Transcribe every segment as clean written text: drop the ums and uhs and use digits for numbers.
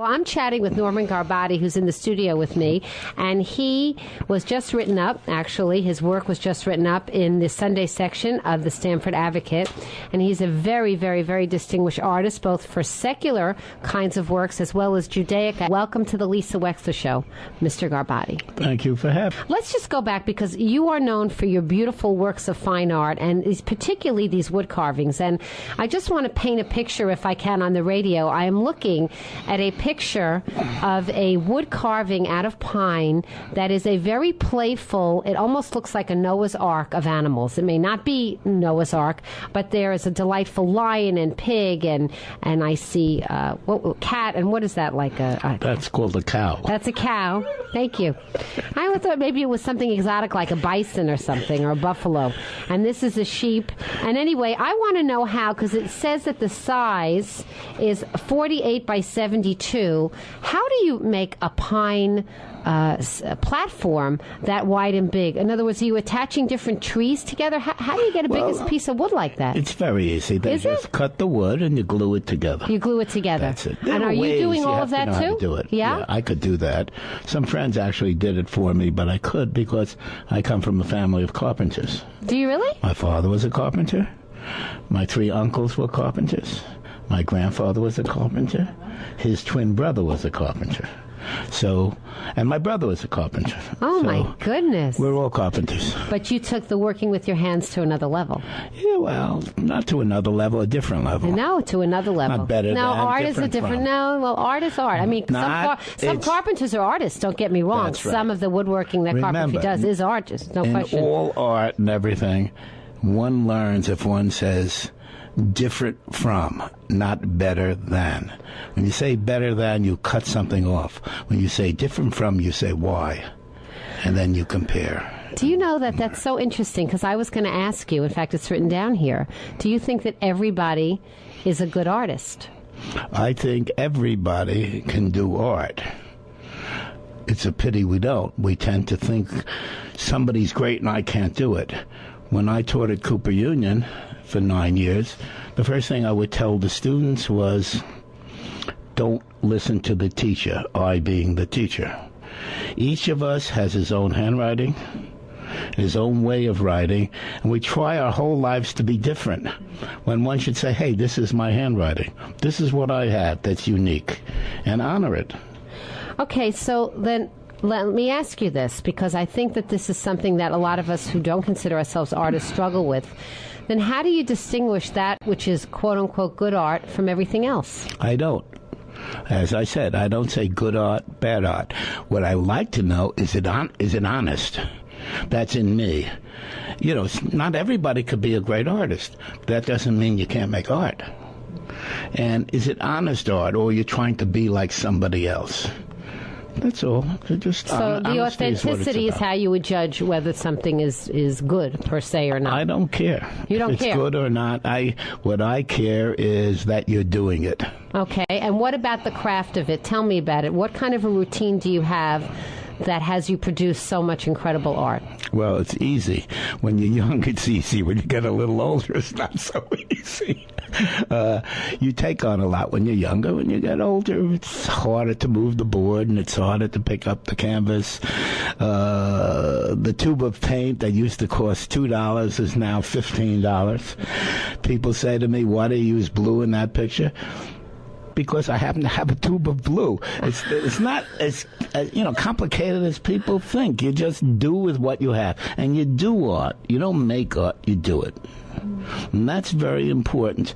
Well, I'm chatting with Norman Gorbaty, who's in the studio with me, and he was just written up, actually, his work was just written up in the Sunday section of the Stanford Advocate, and he's a very, very, very distinguished artist, both for secular kinds of works as well as Judaic. Welcome to the Lisa Wexler Show, Mr. Gorbaty. Thank you for having me. Let's just go back, because you are known for your beautiful works of fine art, and particularly these wood carvings, and I just want to paint a picture, if I can, on the radio. I am looking at a picture of a wood carving out of pine that is a very playful, it almost looks like a Noah's Ark of animals. It may not be Noah's Ark, but there is a delightful lion and pig, and I see cat, and what is that, like That's called a cow. That's a cow. Thank you. I thought maybe it was something exotic like a bison or something, or a buffalo. And this is a sheep. And anyway, I want to know how, because it says that the size is 48 by 72. How do you make a pine platform that wide and big? In other words, are you attaching different trees together? How do you get a biggest piece of wood like that? It's very easy. They just cut the wood and you glue it together. You glue it together. That's it. And are you doing all of that too? too? To do it. Yeah? I could do that. Some friends actually did it for me, but I could because I come from a family of carpenters. Do you really? My father was a carpenter. My 3 uncles were carpenters. My grandfather was a carpenter. His twin brother was a carpenter. So, and my brother was a carpenter. Oh, so my goodness. We're all carpenters. But you took the working with your hands to another level. Yeah, well, not to another level, a different level. No, to another level. Not better no, than, art is a different. from. No, well, art is art. I mean, some carpenters are artists, don't get me wrong. That's right. Some of the woodworking that carpentry does is art, just no question. In all art and everything, one learns if one says different from, not better than. When you say better than, you cut something off. When you say different from, you say why, and then you compare. Do you know that that's so interesting? Because I was going to ask you, in fact, it's written down here, do you think that everybody is a good artist? I think everybody can do art. It's a pity we don't. We tend to think somebody's great and I can't do it. When I taught at Cooper Union for 9 years, the first thing I would tell the students was, don't listen to the teacher, I being the teacher. Each of us has his own handwriting, his own way of writing, and we try our whole lives to be different. When one should say, hey, this is my handwriting. This is what I have that's unique, and honor it. Okay, so then let me ask you this, because I think that this is something that a lot of us who don't consider ourselves artists struggle with. Then how do you distinguish that which is quote-unquote good art from everything else? I don't. As I said, I don't say good art, bad art. What I like to know is it honest? That's in me. You know, not everybody could be a great artist. That doesn't mean you can't make art. And is it honest art, or are you trying to be like somebody else? That's all. So the authenticity is how you would judge whether something is good, per se, or not. I don't care. You don't care? If it's good or not. What I care is that you're doing it. Okay. And what about the craft of it? Tell me about it. What kind of a routine do you have that has you produce so much incredible art? Well, it's easy. When you're young, it's easy. When you get a little older, it's not so easy. You take on a lot when you're younger. When you get older, it's harder to move the board, and it's harder to pick up the canvas. The tube of paint that used to cost $2 is now $15. People say to me, why do you use blue in that picture? Because I happen to have a tube of blue. It's not as complicated as people think. You just do with what you have, and you do art. You don't make art, you do it, and that's very important.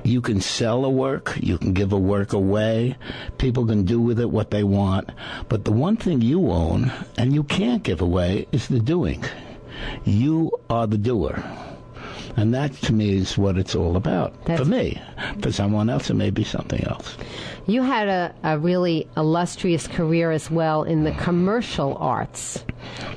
You can sell a work, you can give a work away, people can do with it what they want, but the one thing you own and you can't give away is the doing. You are the doer. And that, to me, is what it's all about. For me. For someone else, it may be something else. You had a really illustrious career as well in the commercial arts.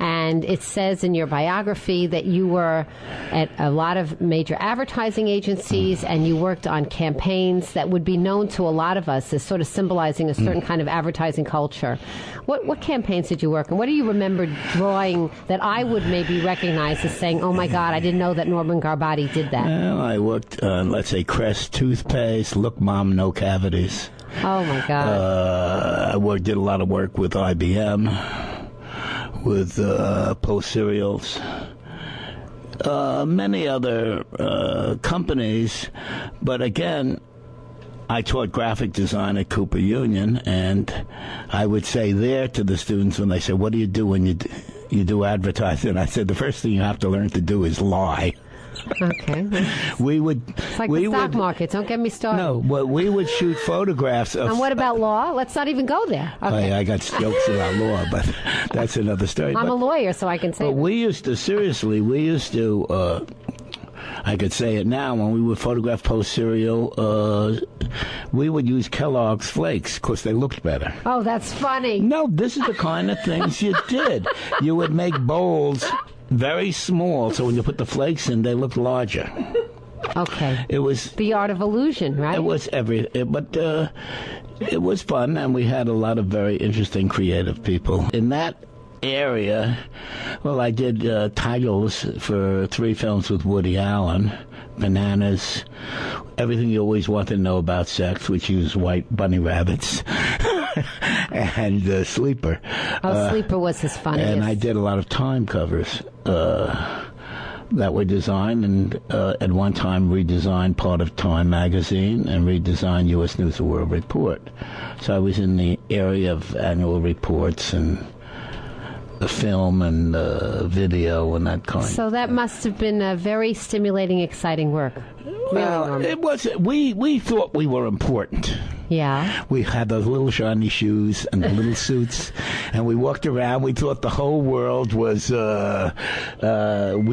And it says in your biography that you were at a lot of major advertising agencies and you worked on campaigns that would be known to a lot of us as sort of symbolizing a certain kind of advertising culture. What campaigns did you work on? What do you remember drawing that I would maybe recognize as saying, oh my God, I didn't know that Norman Gorbaty did that? Well, I worked on, let's say, Crest toothpaste, Look Mom, No Cavities. Oh, my God. I did a lot of work with IBM, with Post Cereals, many other companies. But again, I taught graphic design at Cooper Union, and I would say there to the students when they said, what do you do when you do advertising? I said, the first thing you have to learn to do is lie. Okay. It's like the stock market. Don't get me started. No, but we would shoot photographs of... And what about law? Let's not even go there. Okay. I got jokes about law, but that's another story. I'm a lawyer, so I can say that. We used to, I could say it now, when we would photograph Post Cereal, we would use Kellogg's Flakes because they looked better. Oh, that's funny. No, this is the kind of things you did. You would make bowls very small, so when you put the flakes in, they looked larger. Okay. It was the art of illusion, right? It was but it was fun, and we had a lot of very interesting, creative people. In that area, well, I did titles for 3 films with Woody Allen: Bananas, Everything You Always Want to Know About Sex, which used white bunny rabbits, and Sleeper. Sleeper was his funniest. And I did a lot of Time covers that were designed, and at one time redesigned part of Time magazine and redesigned U.S. News and World Report. So I was in the area of annual reports and the film and video and that kind. So that must have been a very stimulating, exciting work. Well, it was. We thought we were important. Yeah. We had those little shiny shoes and the little suits, and we walked around. We thought the whole world was, we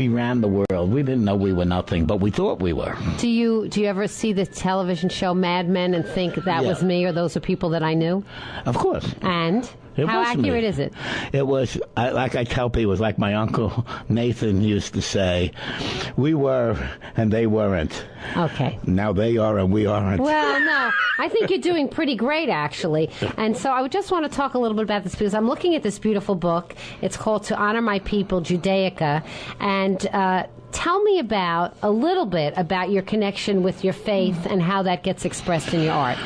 ran the world. We didn't know we were nothing, but we thought we were. Do you ever see the television show Mad Men and think that was me, or those are people that I knew? Of course. And? How accurate is it? It was, like I tell people, it was like my uncle Nathan used to say, we were and they weren't. Okay. Now they are and we aren't. Well, no. I think you're doing pretty great, actually. And so I would just want to talk a little bit about this, because I'm looking at this beautiful book. It's called To Honor My People, Judaica. And tell me a little bit about your connection with your faith and how that gets expressed in your art.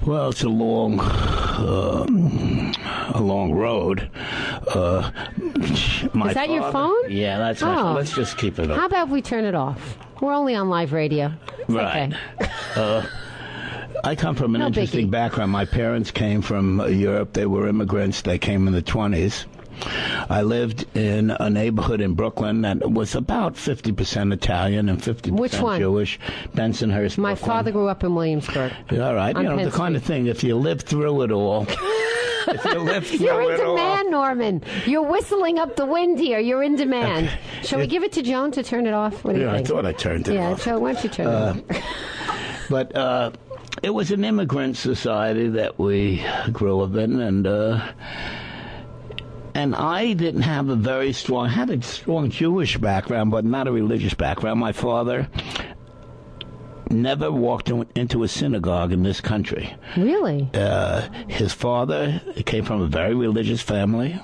Well, it's a long road. Is that your phone? Yeah, that's my phone. Let's just keep it up. How about if we turn it off? We're only on live radio. It's right. Okay. I come from an interesting background. My parents came from Europe. They were immigrants. They came in the 1920s. I lived in a neighborhood in Brooklyn that was about 50% Italian and 50% Which one? Jewish. Bensonhurst, My Brooklyn. father grew up in Williamsburg. All right. The kind of thing, if you live through it all... You're in demand, Norman. You're whistling up the wind here. You're in demand. Okay. Shall we give it to Joan to turn it off? What do you think? I thought I turned it off. Yeah, why don't you turn it off? But it was an immigrant society that we grew up in, and I didn't have a very strong... I had a strong Jewish background, but not a religious background. My father never walked into a synagogue in this country. Really? His father came from a very religious family.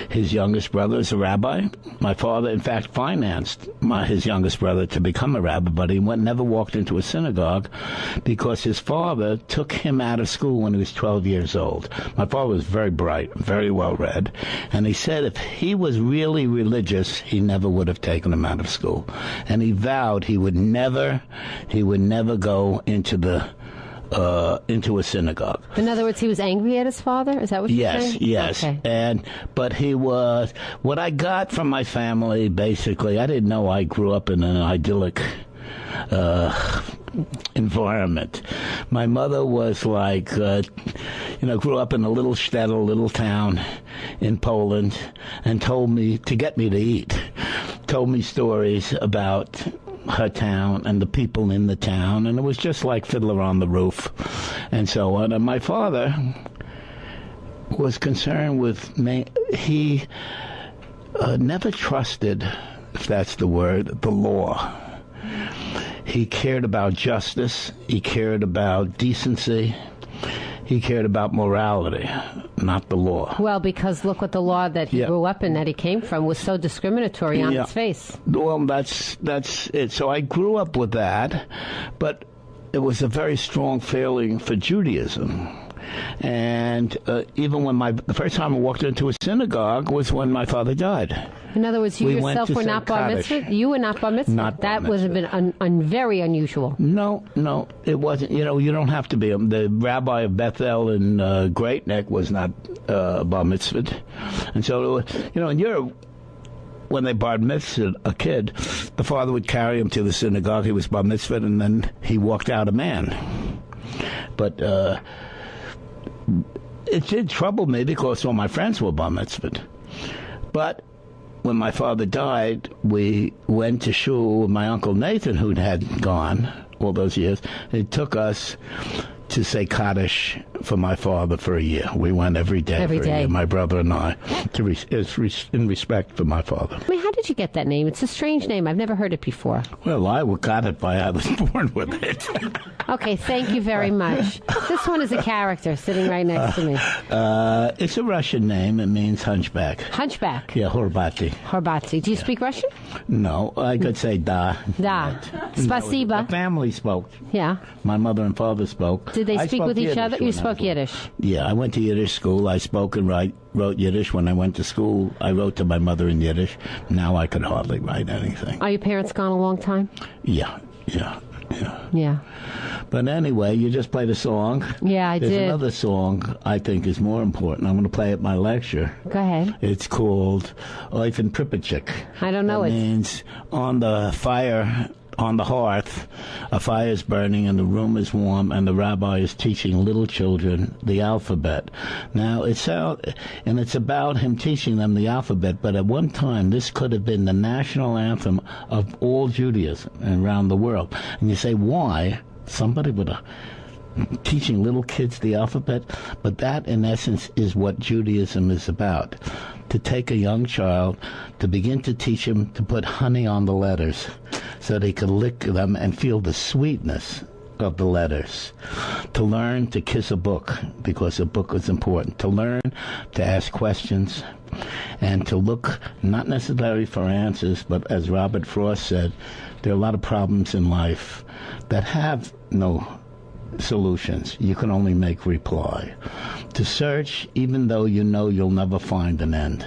His youngest brother is a rabbi. My father, in fact, financed his youngest brother to become a rabbi, but he never walked into a synagogue because his father took him out of school when he was 12 years old. My father was very bright, very well-read, and he said if he was really religious, he never would have taken him out of school. And he vowed he would never go into a synagogue. In other words, he was angry at his father? Is that what you're saying? Yes. Okay. But he was... What I got from my family, basically, I didn't know I grew up in an idyllic environment. My mother was like, grew up in a little shtetl, little town in Poland, and told me, to get me to eat, told me stories about her town and the people in the town, and it was just like Fiddler on the Roof and so on. And my father was concerned with me. He never trusted, if that's the word, the law. He cared about justice. He cared about decency. He cared about morality, not the law. Well, because look what the law that he grew up in, that he came from, was so discriminatory on its face. Well, that's it. So I grew up with that, but it was a very strong feeling for Judaism. And even when the first time I walked into a synagogue was when my father died. In other words, you yourself were not bar mitzvah? You were not bar mitzvah? Not bar that mitzvah. would have been very unusual. No, it wasn't. You don't have to be. The rabbi of Bethel in Great Neck was not bar mitzvah. And so, in Europe, when they bar mitzvah a kid, the father would carry him to the synagogue. He was bar mitzvah, and then he walked out a man. But it did trouble me because all my friends were bar mitzvahed. But when my father died, we went to shul with my Uncle Nathan, who had gone all those years. It took us to say Kaddish for my father for a year. We went every day Every for day. a year, my brother and I, in respect for my father. I mean, how did you get that name? It's a strange name. I've never heard it before. Well, I got it I was born with it. Okay, thank you very much. This one is a character sitting right next to me. It's a Russian name. It means hunchback. Hunchback. Yeah, Gorbaty. Gorbaty. Do you speak Russian? No, I could say da. Da. Spasiba. The family spoke. Yeah. My mother and father spoke. Did they I speak spoke with each Yiddish other? when You I spoke was little. Yiddish. Yeah, I went to Yiddish school. I spoke and wrote Yiddish. When I went to school, I wrote to my mother in Yiddish. Now I could hardly write anything. Are your parents gone a long time? Yeah. Yeah. But anyway, you just played a song. Yeah, I There's did. another song I think is more important. I'm going to play at my lecture. Go ahead. It's called Oifen Pripachik. I don't know It it. means on the fire, on the hearth, a fire is burning and the room is warm and the rabbi is teaching little children the alphabet. Now, it's about him teaching them the alphabet, but at one time this could have been the national anthem of all Judaism around the world. And you say, why? Somebody would teaching little kids the alphabet, but that in essence is what Judaism is about. To take a young child, to begin to teach him to put honey on the letters so they could lick them and feel the sweetness of the letters. To learn to kiss a book, because a book is important. To learn to ask questions and to look not necessarily for answers, but as Robert Frost said, there are a lot of problems in life that have no solutions. You can only make reply. To search, even though you know you'll never find an end.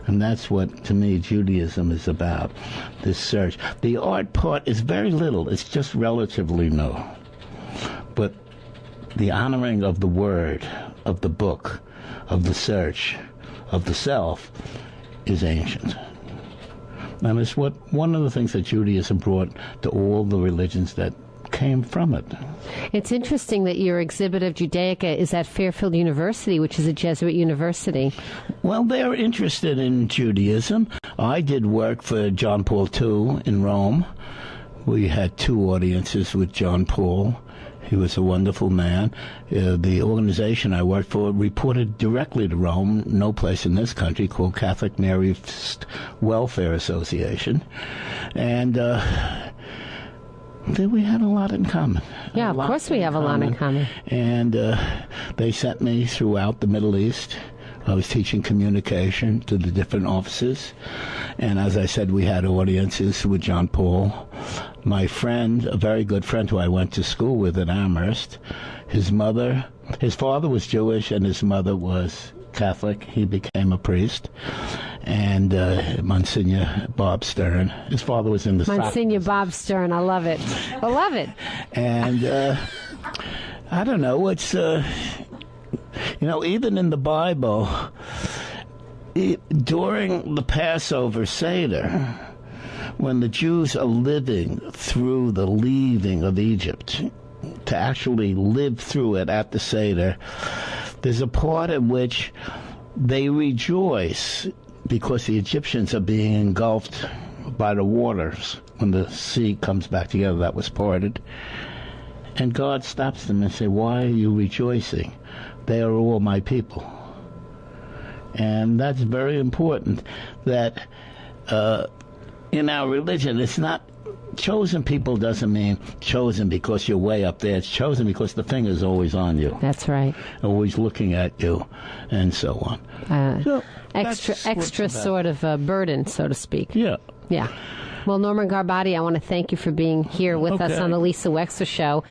And that's what, to me, Judaism is about, this search. The art part is very little. It's just relatively new. But the honoring of the word, of the book, of the search, of the self, is ancient. And it's one of the things that Judaism brought to all the religions that came from it. It's interesting that your exhibit of Judaica is at Fairfield University, which is a Jesuit university. Well, they're interested in Judaism. I did work for John Paul II in Rome. We had 2 audiences with John Paul. He was a wonderful man. The organization I worked for reported directly to Rome, no place in this country, called Catholic Marist Welfare Association. And we had a lot in common. Yeah, of course we have a lot in common. And they sent me throughout the Middle East. I was teaching communication to the different offices. And as I said, we had audiences with John Paul. My friend, a very good friend who I went to school with at Amherst, his father was Jewish and his mother was Catholic. He became a priest. And Monsignor Bob Stern. His father was in the Monsignor Bob Stern. I love it. I love it. And I don't know. It's, even in the Bible, during the Passover Seder, when the Jews are living through the leaving of Egypt, to actually live through it at the Seder, there's a part in which they rejoice because the Egyptians are being engulfed by the waters when the sea comes back together that was parted. And God stops them and says, why are you rejoicing? They are all my people. And that's very important, that in our religion, it's not chosen people doesn't mean chosen because you're way up there. It's chosen because the finger's always on you. That's right. Always looking at you, and so on. So extra sort of burden, so to speak. Yeah. Yeah. Well, Norman Gorbaty, I want to thank you for being here with us on the Lisa Wexler Show.